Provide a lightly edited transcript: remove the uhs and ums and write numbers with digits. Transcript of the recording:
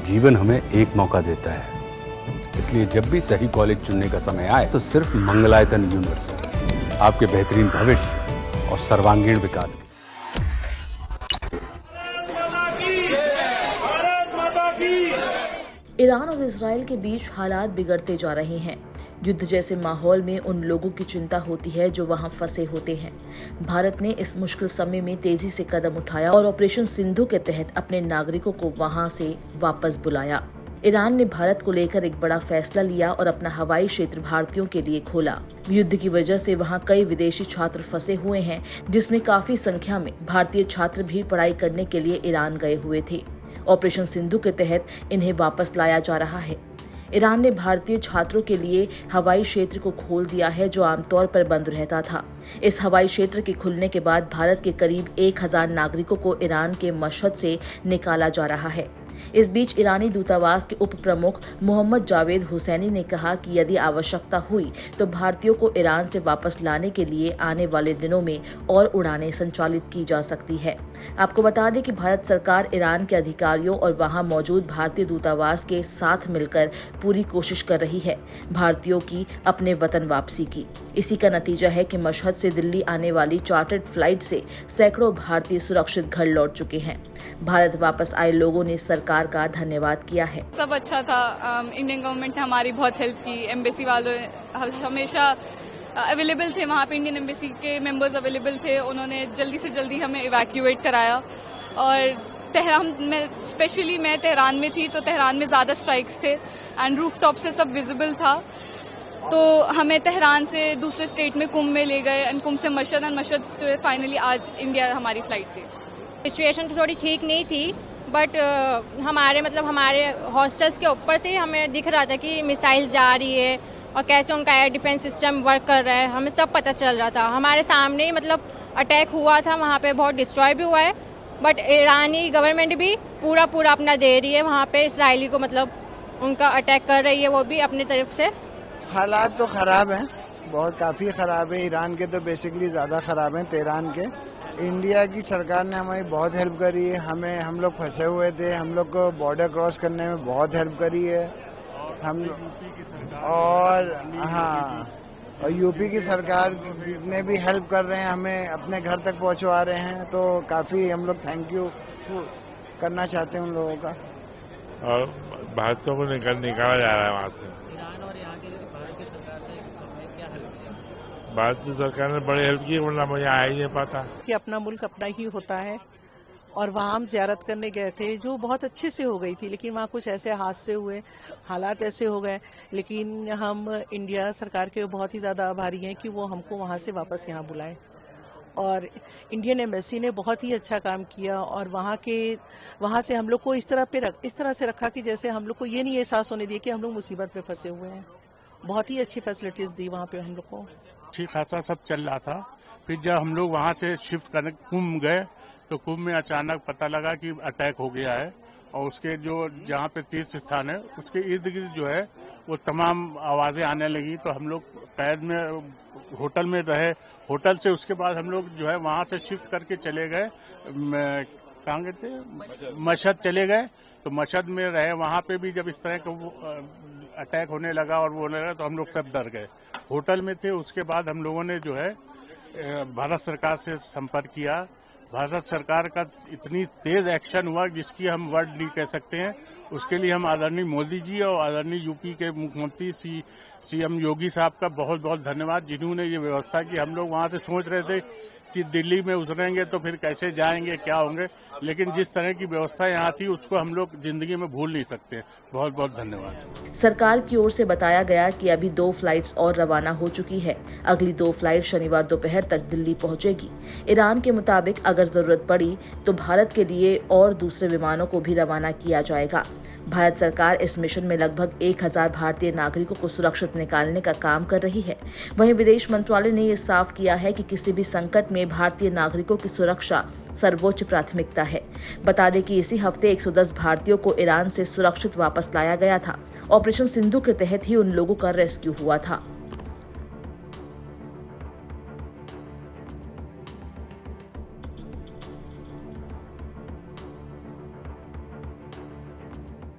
जीवन हमें एक मौका देता है, इसलिए जब भी सही कॉलेज चुनने का समय आए तो सिर्फ मंगलायतन यूनिवर्सिटी आपके बेहतरीन भविष्य और सर्वांगीण विकास के ईरान और इजराइल के बीच हालात बिगड़ते जा रहे हैं। युद्ध जैसे माहौल में उन लोगों की चिंता होती है जो वहां फंसे होते हैं। भारत ने इस मुश्किल समय में तेजी से कदम उठाया और ऑपरेशन सिंधु के तहत अपने नागरिकों को वहां से वापस बुलाया। ईरान ने भारत को लेकर एक बड़ा फैसला लिया और अपना हवाई क्षेत्र भारतीयों के लिए खोला। युद्ध की वजह से वहां कई विदेशी छात्र फंसे हुए हैं, जिसमें काफी संख्या में भारतीय छात्र भी पढ़ाई करने के लिए ईरान गए हुए थे। ऑपरेशन सिंधु के तहत इन्हें वापस लाया जा रहा है। ईरान ने भारतीय छात्रों के लिए हवाई क्षेत्र को खोल दिया है, जो आमतौर पर बंद रहता था। इस हवाई क्षेत्र के खुलने के बाद भारत के करीब 1000 नागरिकों को ईरान के मशहद से निकाला जा रहा है। इस बीच ईरानी दूतावास के उप प्रमुख मोहम्मद जावेद हुसैनी ने कहा कि यदि आवश्यकता हुई तो भारतीयों को ईरान से वापस लाने के लिए आने वाले दिनों में और उड़ानें संचालित की जा सकती है। आपको बता दें कि भारत सरकार ईरान के अधिकारियों और वहां मौजूद भारतीय दूतावास के साथ मिलकर पूरी कोशिश कर रही है भारतीयों की अपने वतन वापसी की। इसी का नतीजा है कि मशहद से दिल्ली आने वाली चार्टर्ड फ्लाइट से सैकड़ों भारतीय सुरक्षित घर लौट चुके हैं। भारत वापस आए लोगों ने सरकार का धन्यवाद किया है। सब अच्छा था। इंडियन गवर्नमेंट ने हमारी बहुत हेल्प की। एम्बेसी वालों हमेशा अवेलेबल थे, वहाँ पे इंडियन एम्बेसी के मेंबर्स अवेलेबल थे। उन्होंने जल्दी से जल्दी हमें इवैक्यूएट कराया। और तेहरान में स्पेशली मैं तेहरान में थी, तो तेहरान में ज़्यादा स्ट्राइक्स थे एंड रूफ टॉप से सब विजिबल था। तो हमें तेहरान से दूसरे स्टेट में कुंभ में ले गए एंड कुंभ से मशहद एंड मशहद से फाइनली आज इंडिया हमारी फ्लाइट थी। सिचुएशन तो थोड़ी ठीक नहीं थी, बट हमारे हॉस्टल्स के ऊपर से हमें दिख रहा था कि मिसाइल्स जा रही है और कैसे उनका एयर डिफेंस सिस्टम वर्क कर रहा है, हमें सब पता चल रहा था। हमारे सामने ही अटैक हुआ था, वहाँ पे बहुत डिस्ट्रॉय भी हुआ है, बट ईरानी गवर्नमेंट भी पूरा अपना दे रही है। वहाँ पे इसराइली को उनका अटैक कर रही है, वो भी अपनी तरफ से। हालात तो ख़राब हैं, बहुत काफ़ी ख़राब है। ईरान के तो बेसिकली ज़्यादा ख़राब हैं तेहरान के। इंडिया की सरकार ने हमारी बहुत हेल्प करी है। हम लोग फंसे हुए थे, हम लोग को बॉर्डर क्रॉस करने में बहुत हेल्प करी है और यूपी की सरकार ने भी हेल्प कर रहे हैं, हमें अपने घर तक पहुंचवा रहे हैं। तो काफ़ी हम लोग थैंक यू करना चाहते हैं उन लोगों का। और भारतीयों को निकाला जा रहा है वहाँ से। ईरान और यहाँ के भारत की सरकार ने क्या हेल्प किया? भारतीय सरकार ने बड़ी हेल्प की, वरना मुझे आ ही नहीं पाता कि अपना मुल्क अपना ही होता है। और वहाँ हम ज़ियारत करने गए थे, जो बहुत अच्छे से हो गई थी, लेकिन वहाँ कुछ ऐसे हादसे हुए, हालात ऐसे हो गए। लेकिन हम इंडिया सरकार के बहुत ही ज़्यादा आभारी हैं कि वो हमको वहाँ से वापस यहाँ बुलाएं। और इंडियन एम्बेसी ने बहुत ही अच्छा काम किया और वहाँ से हम लोग को इस तरह से रखा कि जैसे हम लोग को ये नहीं एहसास होने दिया कि हम लोग मुसीबत में फंसे हुए हैं। बहुत ही अच्छी फैसिलिटीज़ दी वहाँ पे हम लोग को। ठीक खासा सब चल रहा था। फिर जब हम लोग वहाँ से शिफ्ट करने कुंभ गए तो कुंभ में अचानक पता लगा कि अटैक हो गया है और उसके जहाँ पे तीर्थ स्थान है उसके इर्द गिर्द जो है वो तमाम आवाज़ें आने लगी। तो हम लोग कैद में होटल में रहे। होटल से उसके बाद हम लोग जो है वहाँ से शिफ्ट करके चले गए, कहाँ गए थे, मशहद चले गए। तो मशहद में रहे, वहाँ पे भी जब इस तरह का अटैक होने लगा और वो होने लगा तो हम लोग सब डर गए। होटल में थे। उसके बाद हम लोगों ने जो है भारत सरकार से संपर्क किया। भारत सरकार का इतनी तेज एक्शन हुआ जिसकी हम वर्ड नहीं कह सकते हैं। उसके लिए हम आदरणीय मोदी जी और आदरणीय यूपी के मुख्यमंत्री सीएम योगी साहब का बहुत बहुत धन्यवाद, जिन्होंने ये व्यवस्था की। हम लोग वहाँ से सोच रहे थे कि दिल्ली में उतरेंगे तो फिर कैसे जाएंगे, क्या होंगे, लेकिन जिस तरह की व्यवस्था यहाँ थी उसको हम लोग जिंदगी में भूल नहीं सकते। बहुत बहुत धन्यवाद। सरकार की ओर से बताया गया कि अभी 2 फ्लाइट्स और रवाना हो चुकी है। अगली 2 फ्लाइट शनिवार दोपहर तक दिल्ली पहुंचेगी। ईरान के मुताबिक अगर जरूरत पड़ी तो भारत के लिए और दूसरे विमानों को भी रवाना किया जाएगा। भारत सरकार इस मिशन में लगभग 1000 भारतीय नागरिकों को सुरक्षित निकालने का काम कर रही है। वहीं विदेश मंत्रालय ने ये साफ किया है कि किसी भी संकट में भारतीय नागरिकों की सुरक्षा सर्वोच्च प्राथमिकता है। बता दें कि इसी हफ्ते 110 भारतीयों को ईरान से सुरक्षित वापस लाया गया था। ऑपरेशन सिंधु के तहत ही उन लोगों का रेस्क्यू हुआ था।